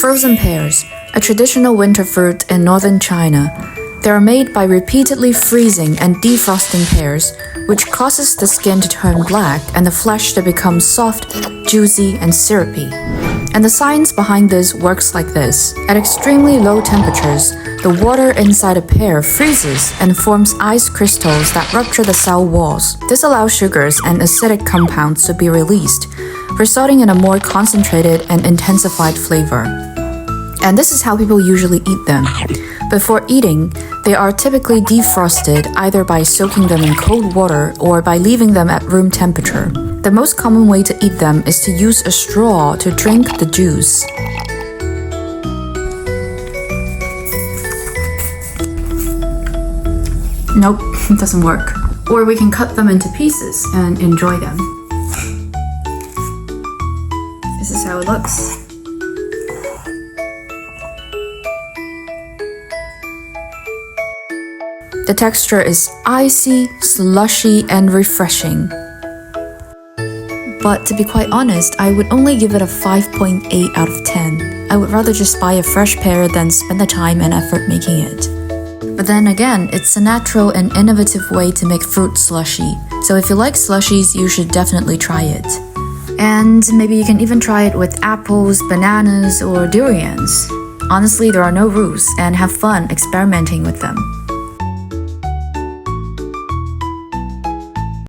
Frozen pears, a traditional winter fruit in northern China. They are made by repeatedly freezing and defrosting pears, which causes the skin to turn black and the flesh to become soft, juicy, and syrupy. And the science behind this works like this. At extremely low temperatures, the water inside a pear freezes and forms ice crystals that rupture the cell walls. This allows sugars and acidic compounds to be released, resulting in a more concentrated and intensified flavor. And this is how people usually eat them. Before eating, they are typically defrosted either by soaking them in cold water or by leaving them at room temperature. The most common way to eat them is to use a straw to drink the juice. Nope, it doesn't work. Or we can cut them into pieces and enjoy them. This is how it looks. The texture is icy, slushy, and refreshing. But to be quite honest, I would only give it a 5.8 out of 10. I would rather just buy a fresh pear than spend the time and effort making it. But then again, it's a natural and innovative way to make fruit slushy. So if you like slushies, you should definitely try it. And maybe you can even try it with apples, bananas, or durians. Honestly, there are no rules, and have fun experimenting with them.